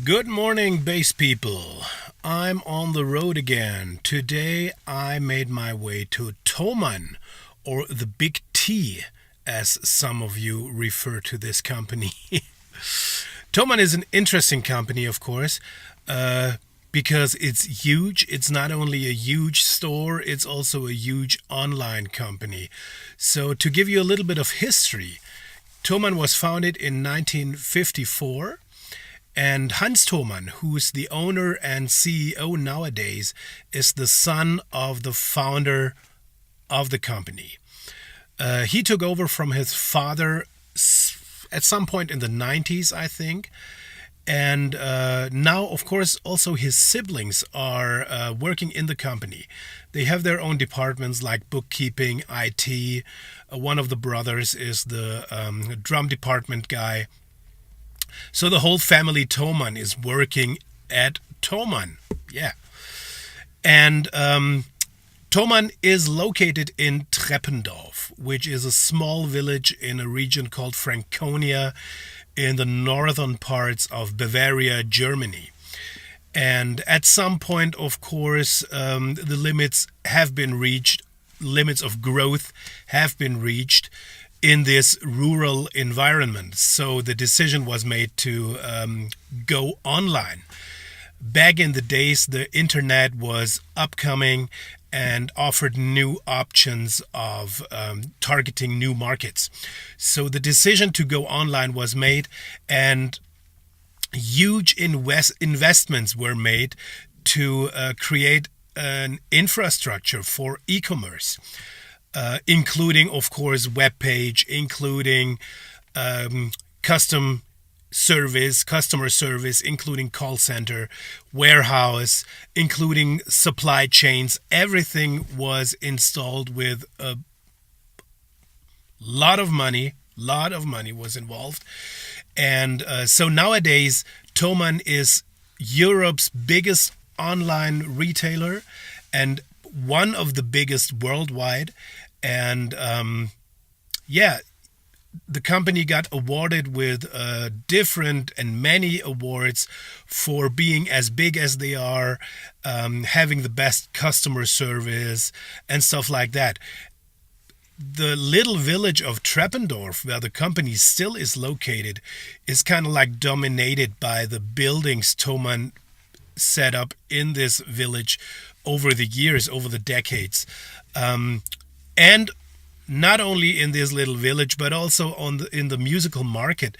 Good morning, bass people. I'm on the road again. Today I made my way to Thomann, or the Big T, as some of you refer to this company. Thomann is an interesting company, of course, because it's huge. It's not only a huge store, it's also a huge online company. So, to give you a little bit of history, Thomann was founded in 1954. And Hans Thomann, who's the owner and CEO nowadays, is the son of the founder of the company. He took over from his father at some point in the 90s, I think. And now, of course, also his siblings are working in the company. They have their own departments like bookkeeping, IT. One of the brothers is the drum department guy. So the whole family Thomann is working at Thomann. Yeah. And Thomann is located in Treppendorf, which is a small village in a region called Franconia in the northern parts of Bavaria, Germany. And at some point, of course, the limits have been reached, limits of growth have been reached in this rural environment. So the decision was made to go online. Back in the days, the internet was upcoming and offered new options of targeting new markets. So the decision to go online was made, and huge investments were made to create an infrastructure for e-commerce. Including, of course, web page, including customer service, including call center, warehouse, including supply chains. Everything was installed with a lot of money. Lot of money was involved. And so nowadays, Thomann is Europe's biggest online retailer and one of the biggest worldwide. And the company got awarded with different and many awards for being as big as they are, having the best customer service and stuff like that. The little village of Treppendorf, where the company still is located, is kind of like dominated by the buildings Thomann set up in this village over the years, over the decades. And not only in this little village, but also in the musical market,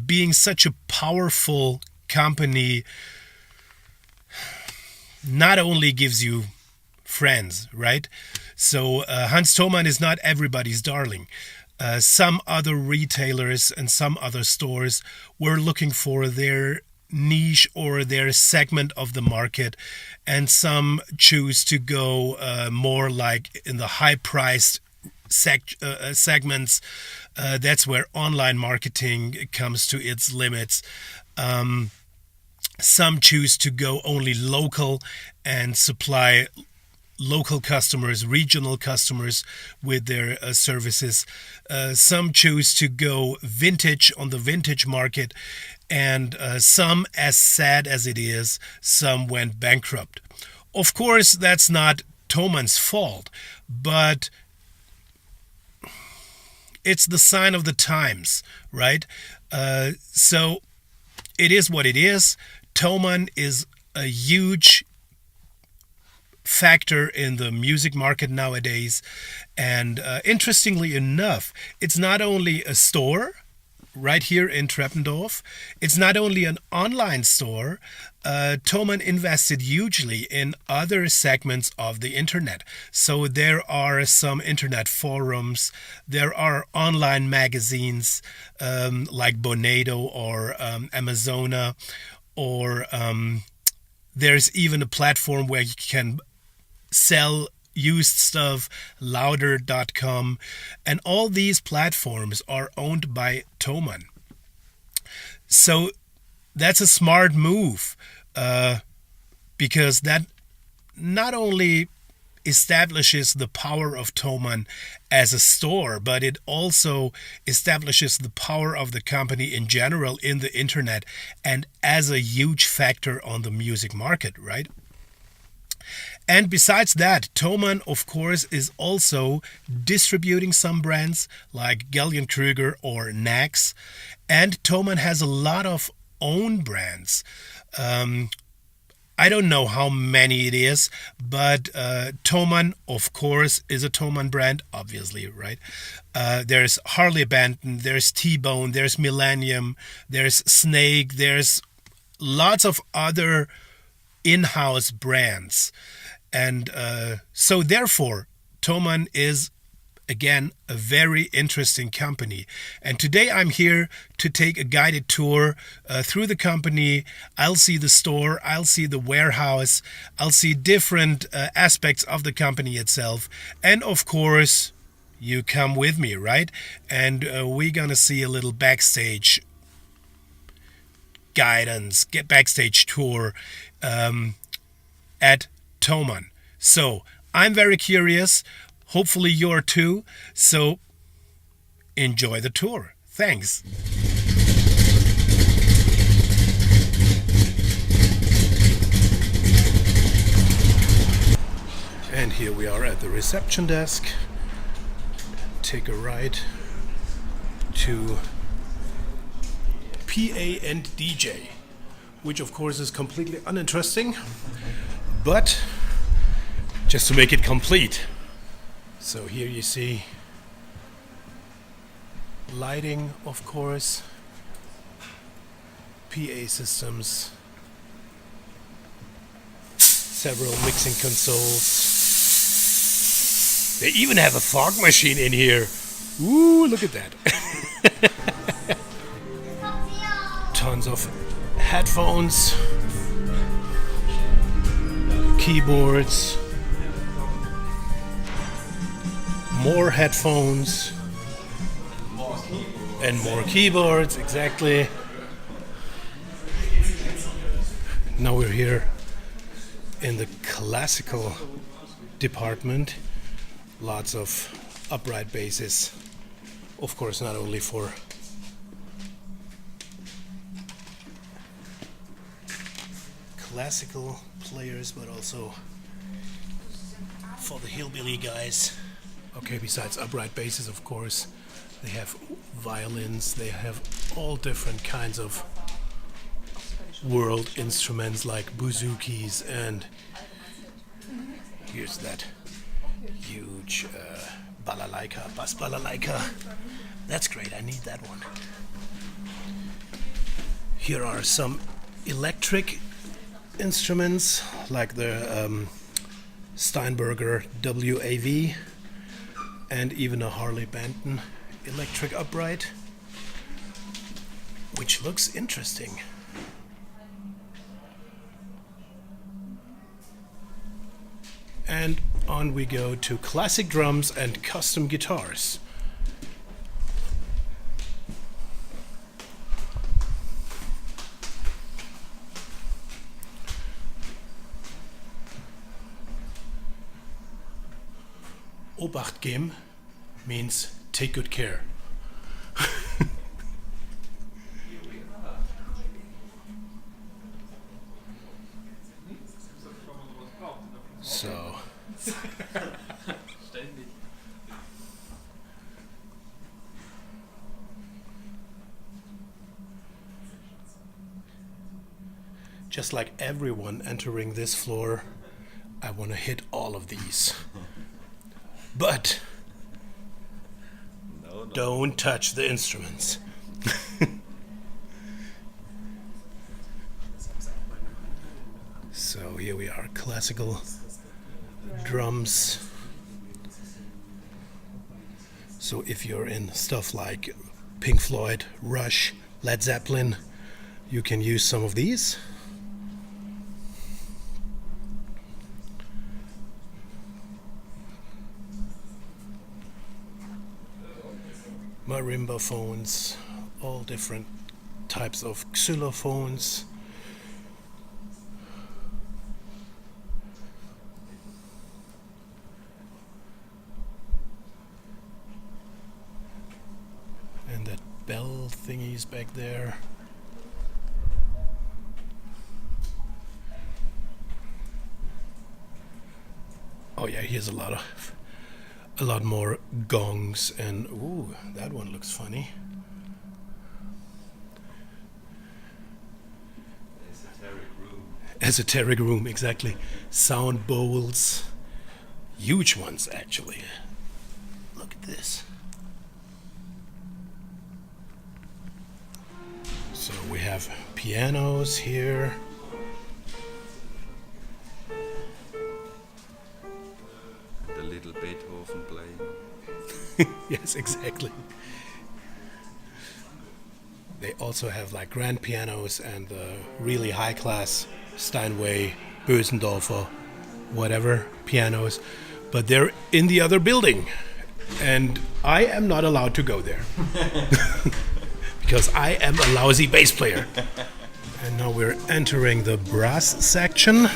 being such a powerful company, not only gives you friends, right? So Hans Thomann is not everybody's darling. Some other retailers and some other stores were looking for their niche or their segment of the market, and some choose to go more like in the high-priced segments. That's where online marketing comes to its limits. Some choose to go only local and supply local customers, regional customers with their services. Some choose to go vintage on the vintage market, and some, as sad as it is, some went bankrupt. Of course, that's not Thomann's fault, but it's the sign of the times, right? So it is what it is. Thomann is a huge factor in the music market nowadays. And interestingly enough, it's not only a store right here in Treppendorf, it's not only an online store. Thomann invested hugely in other segments of the internet. So there are some internet forums, there are online magazines like Bonedo or Amazona, or there's even a platform where you can sell used stuff, louder.com, and all these platforms are owned by Thomann. So that's a smart move, because that not only establishes the power of Thomann as a store, but it also establishes the power of the company in general in the internet and as a huge factor on the music market, right? And besides that, Thomann, of course, is also distributing some brands like Gallien-Krueger or Nax. And Thomann has a lot of own brands. I don't know how many it is, but Thomann, of course, is a Thomann brand, obviously, right? There's Harley Benton, there's T-Bone, there's Millennium, there's Snake, there's lots of other in-house brands. And so therefore, Thomann is, again, a very interesting company. And today I'm here to take a guided tour through the company. I'll see the store, I'll see the warehouse, I'll see different aspects of the company itself. And of course, you come with me, right? And we're gonna see a little backstage guidance, get backstage tour at Thomann. So I'm very curious. Hopefully you're too. So enjoy the tour. Thanks. And here we are at the reception desk. Take a ride to PA and DJ, which of course is completely uninteresting, but just to make it complete. So here you see lighting, of course, PA systems, several mixing consoles. They even have a fog machine in here. Ooh, look at that. Tons of headphones, keyboards, more headphones, and more keyboards, exactly. Now we're here in the classical department. Lots of upright basses, of course, not only for classical players, but also for the hillbilly guys. Okay, besides upright basses, of course, they have violins, they have all different kinds of world instruments like bouzoukis, and here's that huge balalaika, bass balalaika. That's great, I need that one. Here are some electric instruments like the Steinberger WAV and even a Harley Benton electric upright, which looks interesting. And on we go to classic drums and custom guitars. Obacht geben means take good care. So just like everyone entering this floor, I want to hit all of these. But don't touch the instruments. So here we are, classical drums. So if you're in stuff like Pink Floyd, Rush, Led Zeppelin, you can use some of these. Marimba phones, all different types of xylophones. thingies back there. Oh yeah, here's a lot more gongs, and ooh, that one looks funny. Esoteric room, exactly. Sound bowls, huge ones actually. Look at this. So we have pianos here. The little Beethoven playing. Yes, exactly. They also have like grand pianos and really high class Steinway, Bösendorfer, whatever pianos, but they're in the other building, and I am not allowed to go there because I am a lousy bass player. And now we're entering the brass section.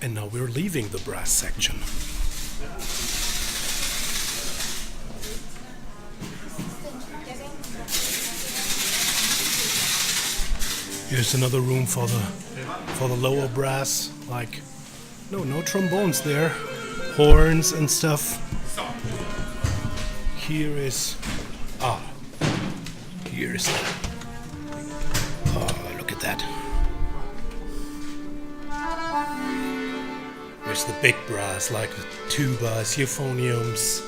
And now we're leaving the brass section. Here's another room for the lower brass. Like, no trombones there, horns and stuff. Here's look at that. There's the big brass, like the tubas, euphoniums.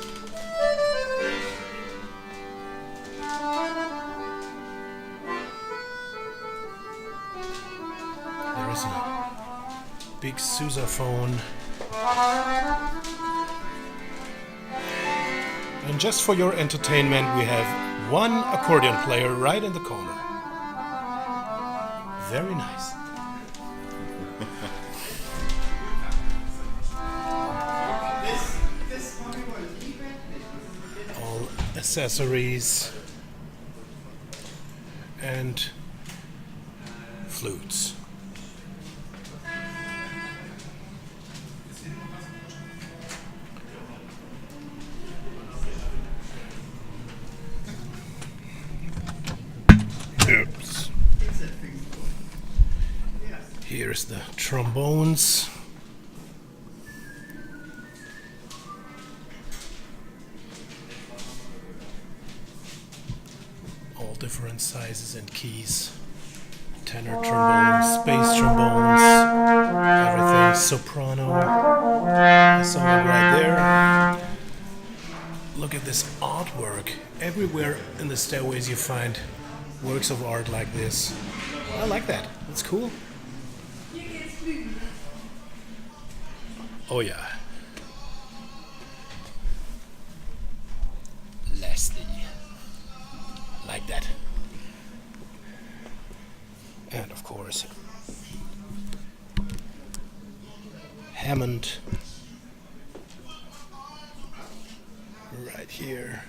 There is a big sousaphone. And just for your entertainment, we have one accordion player right in the corner. Very nice. All accessories and flutes. Oops. Here's the trombones. All different sizes and keys. Tenor trombones, bass trombones, everything, soprano. There's someone right there. Look at this artwork. Everywhere in the stairways you find works of art like this. I like that. That's cool. Oh yeah. Leslie. Like that. And of course, Hammond. Right here.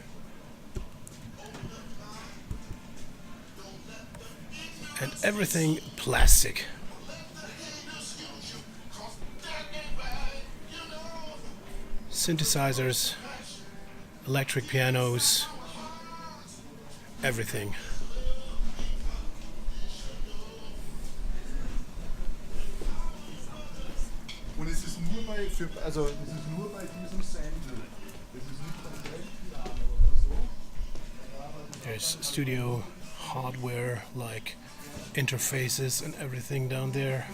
And everything plastic. Synthesizers, electric pianos, everything. Und es ist nur bei, also es ist nur bei diesem Sample. Es ist nicht beim Weltpiano oder so. There's studio hardware like interfaces and everything down there.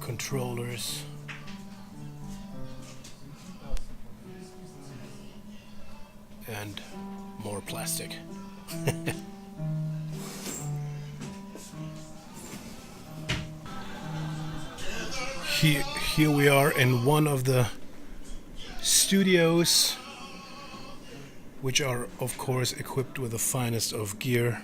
Controllers. And more plastic. Here we are in one of the studios, which are of course equipped with the finest of gear.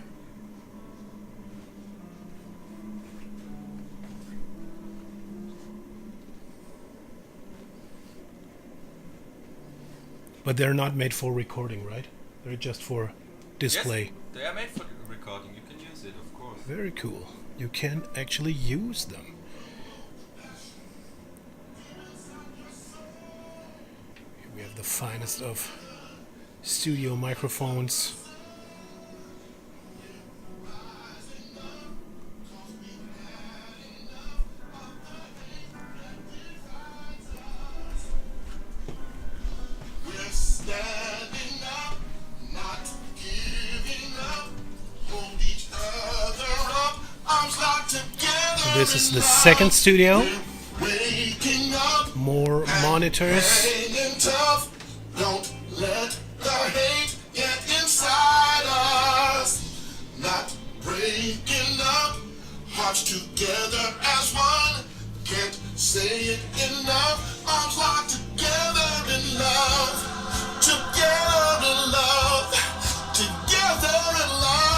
But they're not made for recording, right? They're just for display. Yes, they are made for recording. You can use it, of course. Very cool. You can actually use them. Here we have the finest of studio microphones. We're standing up, not giving up. Hold each other up, arms locked together. This is the second studio. Waking up, More monitors. hanging tough. Don't let the hate get inside us. Not breaking up, hearts together as one. Can't say it enough. Arms locked together in love. Together in love. Together in love.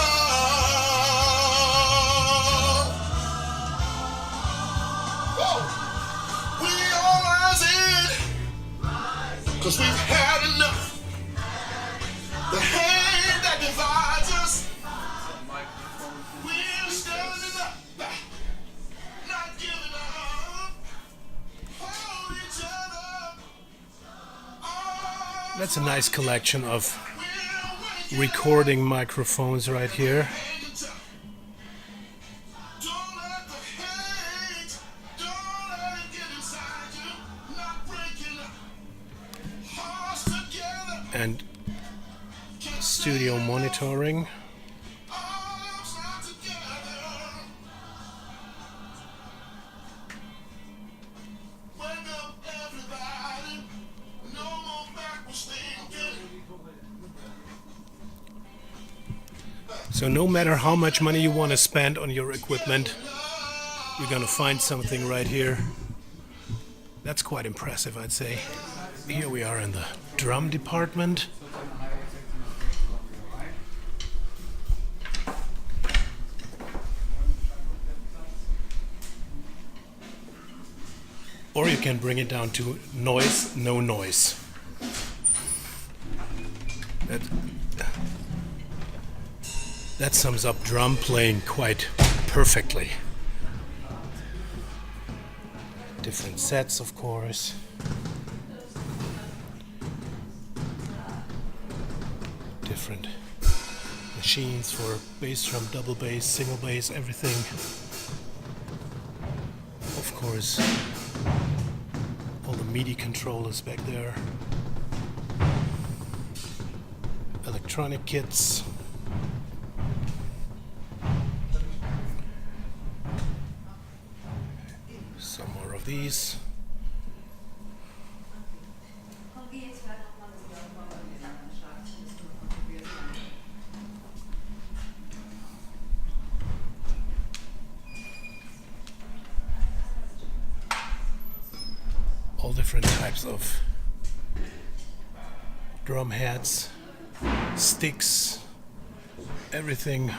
Whoa. We all rise in. 'Cause we've had enough. The hate that divides us. We're standing up. Not giving up. Hold each other. That's a nice collection of We're waking recording microphones right here. hanging tough. Don't let the hate, don't let it get inside you. Not breaking up. Hearts together. And studio monitoring. Arms locked together. Wake up, everybody. No more backwards thinking. So no matter how much money you want to spend on your equipment, you're gonna find something right here. That's quite impressive, I'd say. Here we are in the drum department. Or you can bring it down to noise, no noise. That sums up drum playing quite perfectly. Different sets, of course. Different machines for bass drum, double bass, single bass, everything. Of course, all the MIDI controllers back there. Electronic kits. Some more of these. All different types of drum heads, sticks, everything.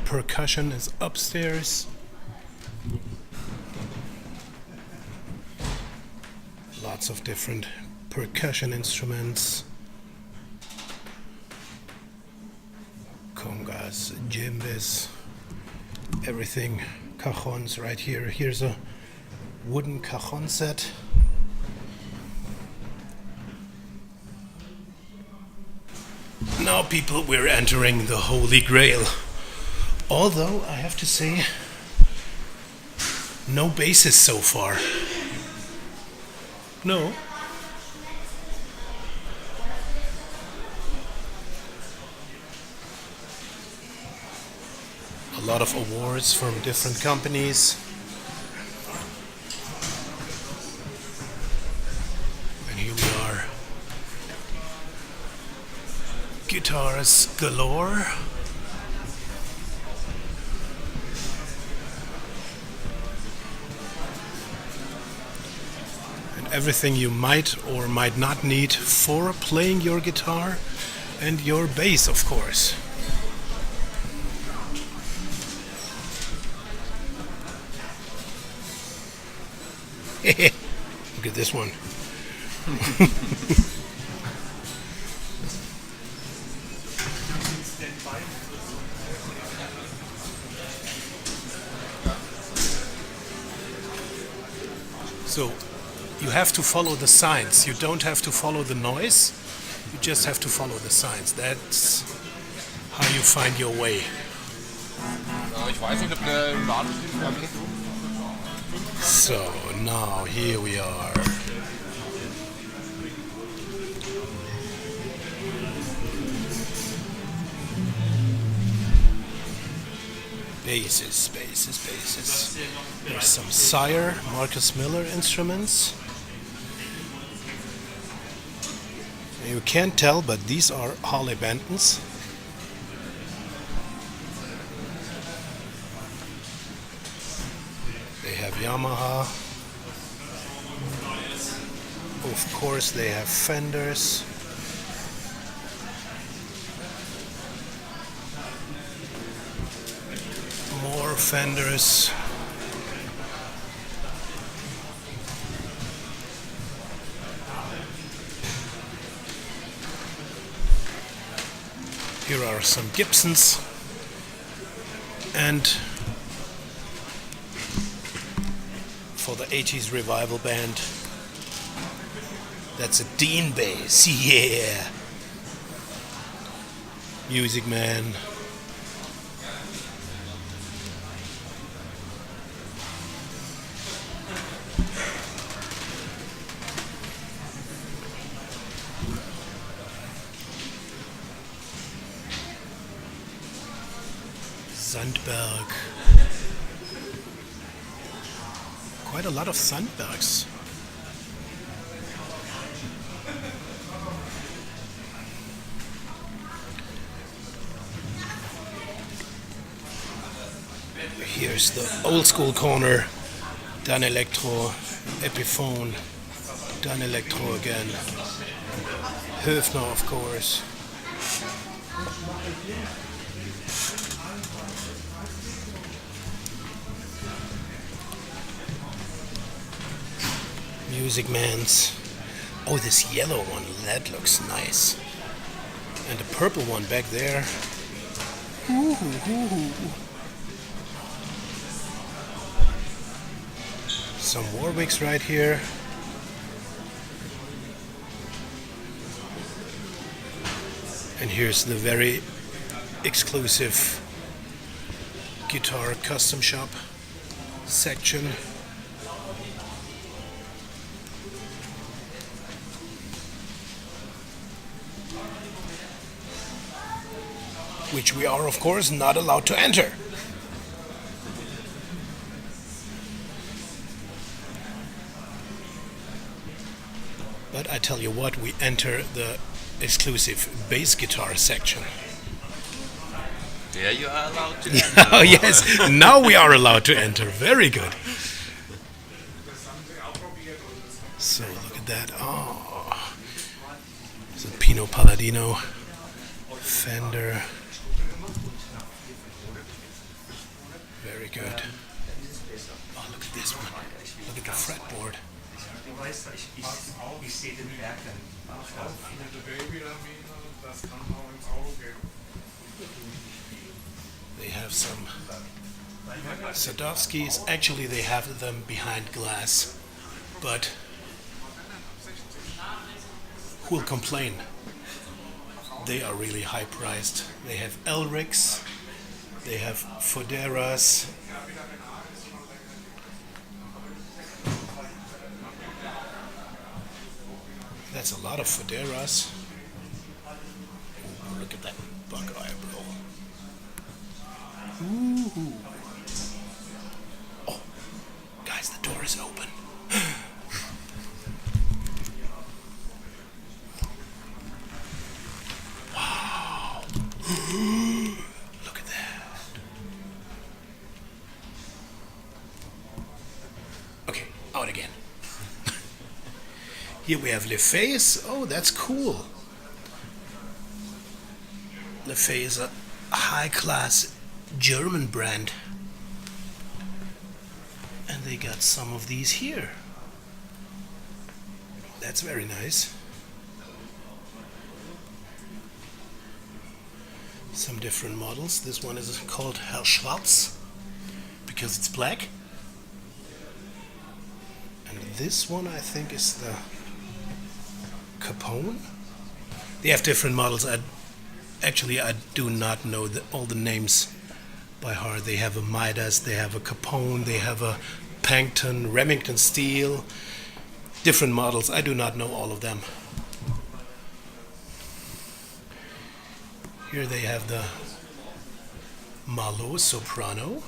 Percussion is upstairs. Lots of different percussion instruments. Congas, djembes, everything. Cajons right here. Here's a wooden cajon set. Now, people, we're entering the Holy Grail. Although, I have to say, no basses so far. No. A lot of awards from different companies. And here we are. Guitars galore. And everything you might or might not need for playing your guitar and your bass, of course. Look at this one. So you have to follow the signs. You don't have to follow the noise. You just have to follow the signs. That's how you find your way. Ich weiß nicht, ob der Laden So now here we are. Basses. There's some Sire, Marcus Miller instruments. You can't tell, but these are Harley Bentons. They have Yamaha. Of course, they have Fenders. More Fenders. Here are some Gibsons. And for the 80s revival band, that's a Dean bass. Yeah. Music Man. Sandberg. Quite a lot of Sandbergs. Here's the old school corner. Dan Electro, Epiphone, Dan Electro again. Höfner, of course. Music Man's. Oh, this yellow one, that looks nice. And the purple one back there. Some Warwicks right here. And here's the very exclusive guitar custom shop section. Which we are, of course, not allowed to enter. But I tell you what, we enter the exclusive bass guitar section. There you are allowed to enter. Oh yes, now we are allowed to enter. Very good. So look at that. Oh, it's a Pinot Palladino, Fender. Very good. Oh, look at this one. Look at the fretboard. They have some Sadowskis. Actually, they have them behind glass, but who'll complain? They are really high priced. They have Elrics, they have Foderas. That's a lot of Foderas. Ooh, look at that Buckeye, bro. Ooh. Oh, guys, the door is open. Wow. Look at that. Okay, out again. Here we have LeFay's. Oh, that's cool. LeFay is a high-class German brand. And they got some of these here. That's very nice. Some different models. This one is called Herr Schwarz because it's black. And this one I think is the Capone. They have different models. I do not know all the names by heart. They have a Midas, they have a Capone, they have a Pangton, Remington Steel, different models. I do not know all of them. Here they have the Marlowe Soprano.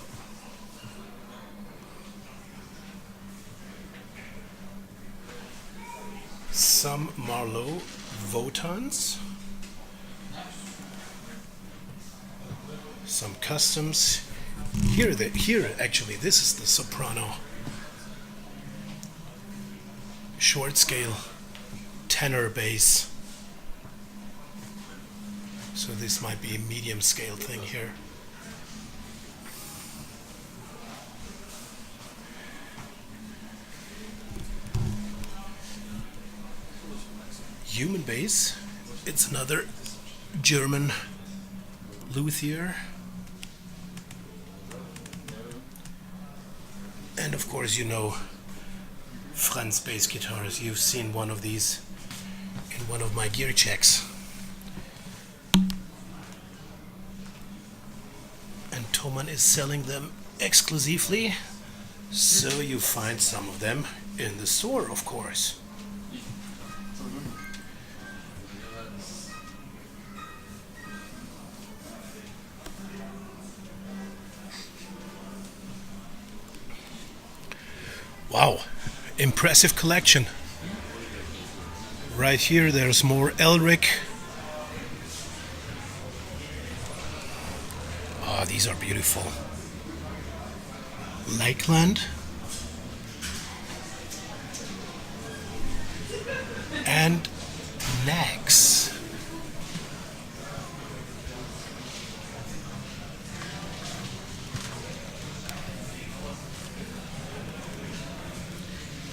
Some Marlowe Votans. Some customs. Here actually this is the Soprano. Short scale tenor bass. So this might be a medium scale thing here. Human bass. It's another German luthier. And of course, you know Franz bass guitars. You've seen one of these in one of my gear checks. And Thomann is selling them exclusively, so you find some of them in the store, of course. Wow, impressive collection. Right here there's more Elric. Ah, these are beautiful. Lakeland. And Nax.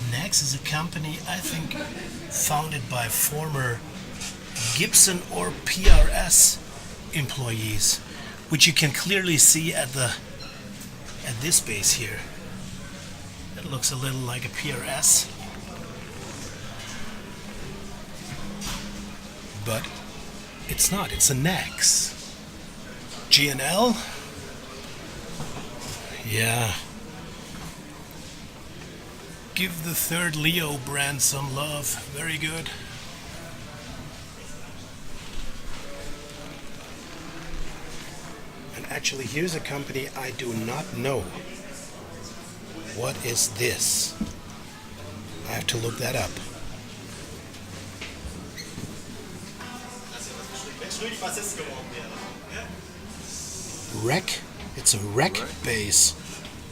Nax is a company, I think, founded by former Gibson or PRS employees, which you can clearly see at this bass here. It looks a little like a PRS, but it's not. It's a Nax. G&L. Yeah. Give the third Leo brand some love. Very good. And actually, here's a company I do not know. What is this? I have to look that up. Rec? It's a Rec bass.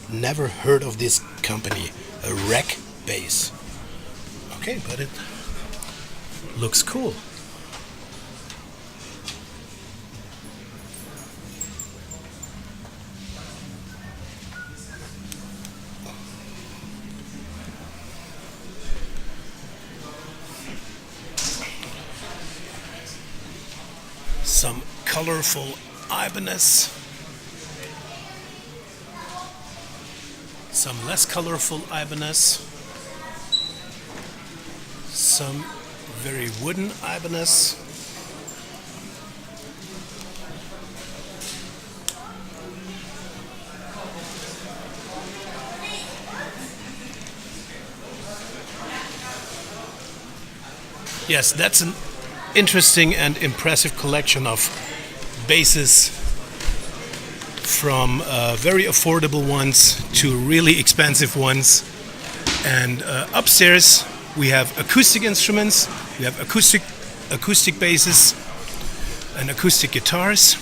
Never heard of this company. A Rec bass. Okay, but it looks cool. Some colorful Ibanez. Some less colorful Ibanez. Some very wooden Ibanez. Yes, that's an interesting and impressive collection of basses, from very affordable ones to really expensive ones. And upstairs we have acoustic instruments, we have acoustic basses and acoustic guitars.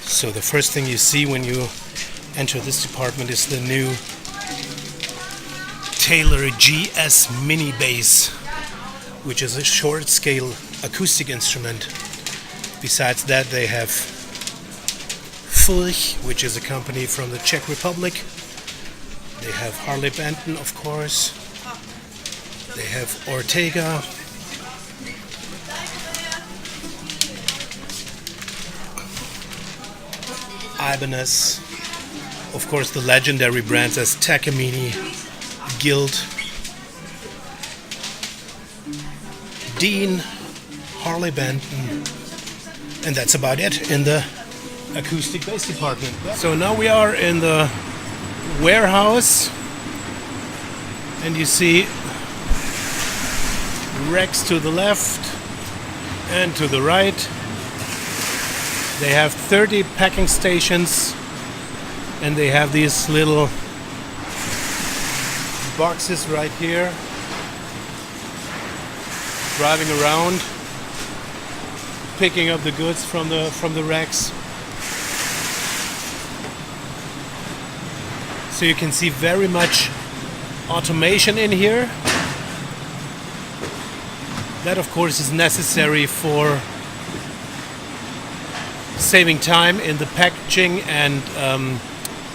So the first thing you see when you enter this department is the new Taylor GS Mini Bass, which is a short scale acoustic instrument. Besides that, they have Fulch, which is a company from the Czech Republic. They have Harley Benton, of course. They have Ortega. Ibanez, of course the legendary brands as Takamine, Guild, Dean, Harley Benton, and that's about it in the acoustic bass department. So now we are in the warehouse, and you see racks to the left and to the right. They have 30 packing stations, and they have these little boxes right here, driving around, picking up the goods from the racks. So you can see very much automation in here. That of course is necessary for saving time in the packaging and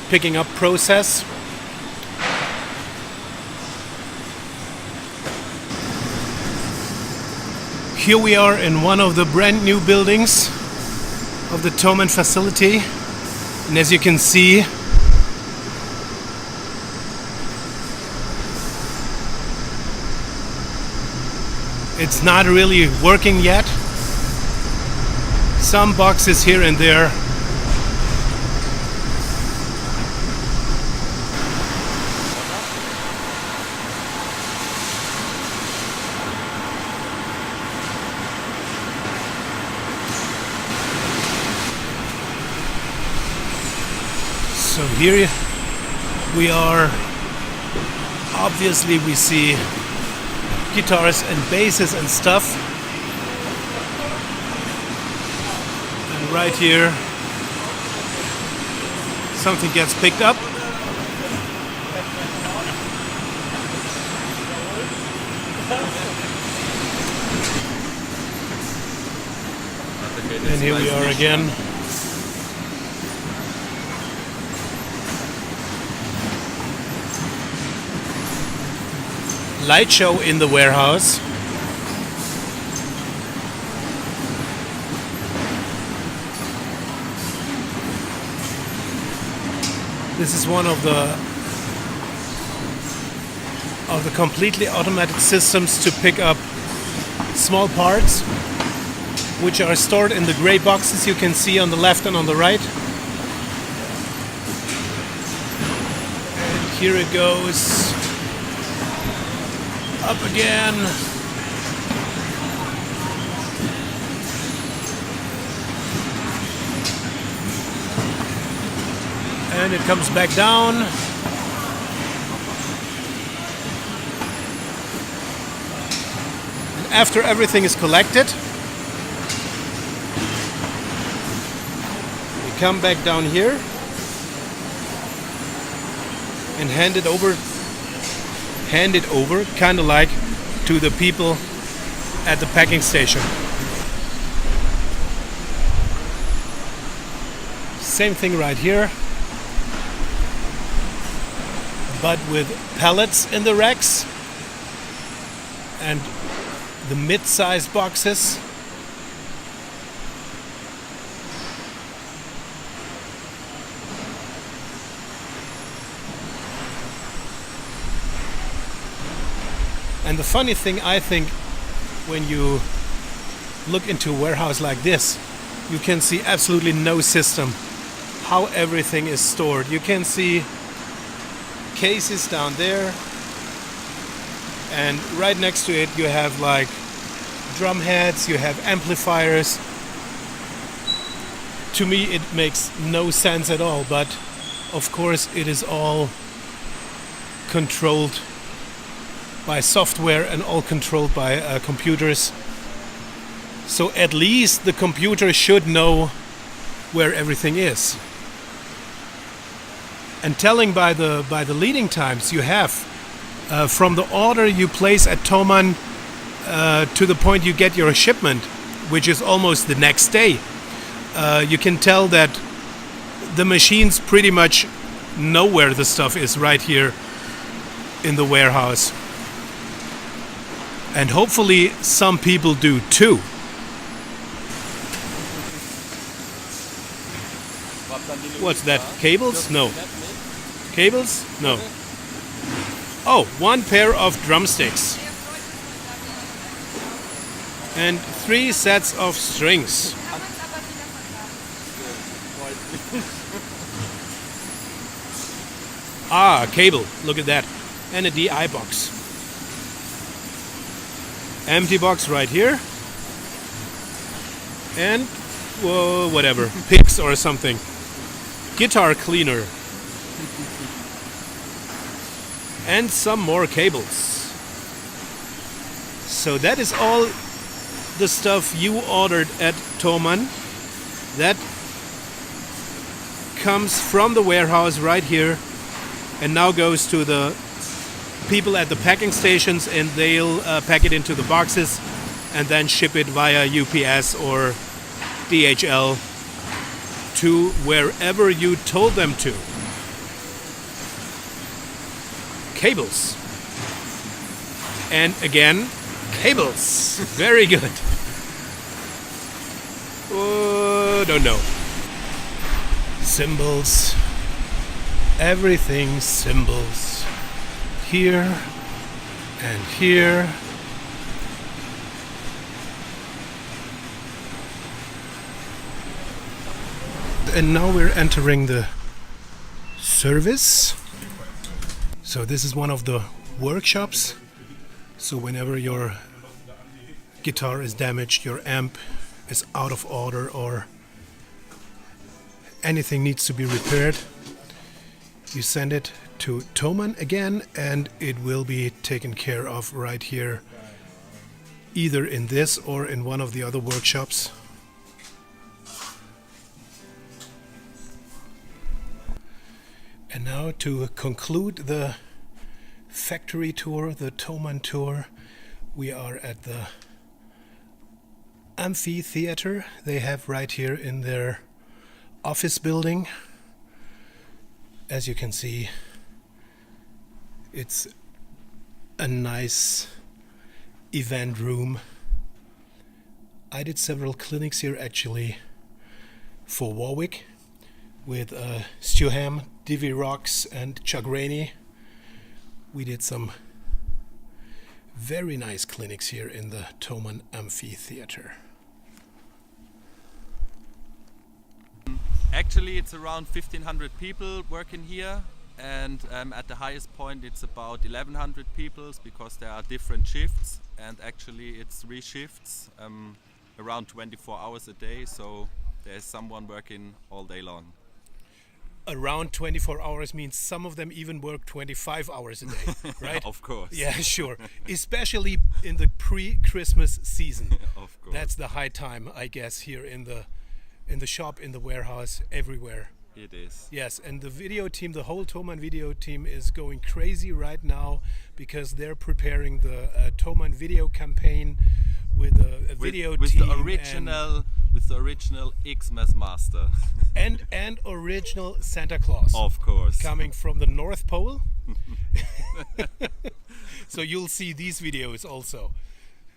picking up process. Here we are in one of the brand new buildings of the Thomann facility, and as you can see, it's not really working yet. Some boxes here and there. So here we are. Obviously we see guitars and basses and stuff. And right here something gets picked up. And here we are again. Light show in the warehouse. This is one of the completely automated systems to pick up small parts, which are stored in the gray boxes you can see on the left and on the right. And here it goes. Up again. And it comes back down. And after everything is collected, we come back down here and hand it over, kind of like to the people at the packing station. Same thing right here, but with pallets in the racks and the mid-sized boxes. And the funny thing, I think, when you look into a warehouse like this, you can see absolutely no system how everything is stored. You can see cases down there, and right next to it you have like drum heads, you have amplifiers. To me it makes no sense at all, but of course it is all controlled by software and all controlled by computers. So at least the computer should know where everything is. And telling by the leading times you have from the order you place at Thomann to the point you get your shipment, which is almost the next day, you can tell that the machines pretty much know where the stuff is right here in the warehouse. And hopefully some people do too. Dann die What's that? Cables? No. Cables? No. Oh, one pair of drumsticks. And 3 sets of strings. Ah, a cable. Look at that. And a DI box. Empty box right here. And, whoa, whatever. Picks or something. Guitar cleaner. And some more cables. So that is all the stuff you ordered at Thomann. That comes from the warehouse right here and now goes to the people at the packing stations, and they'll pack it into the boxes and then ship it via UPS or DHL to wherever you told them to. Cables. And again, cables. Very good. Oh, don't know. Symbols. Everything symbols. Here and here. And now we're entering the service. So this is one of the workshops. So whenever your guitar is damaged, your amp is out of order, or anything needs to be repaired, you send it to Thomann again, and it will be taken care of right here, either in this or in one of the other workshops. And now to conclude the factory tour, the Thomann tour, we are at the amphitheater they have right here in their office building. As you can see, it's a nice event room. I did several clinics here actually for Warwick with Stu Ham, Divi Rocks and Chuck Rainey. We did some very nice clinics here in the Thomann Amphitheater. Actually, it's around 1,500 people working here, and at the highest point it's about 1,100 people because there are different shifts, and actually it's 3 shifts, around 24 hours a day, so there's someone working all day long. Around 24 hours means some of them even work 25 hours a day, right? Of course. Yeah, sure. Especially in the pre-Christmas season. Of course. That's the high time, I guess, here in the shop, in the warehouse, everywhere. It is. Yes, and the video team, the whole Thomann video team is going crazy right now because they're preparing the Thomann video campaign with a video with team. With the original Xmas Master. and original Santa Claus. Of course. Coming from the North Pole. So you'll see these videos also.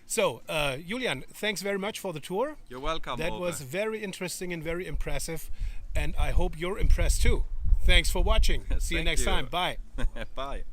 So, Julian, thanks very much for the tour. You're welcome. That was very interesting and very impressive. And I hope you're impressed too. Thanks for watching. See you next time. Bye. Bye.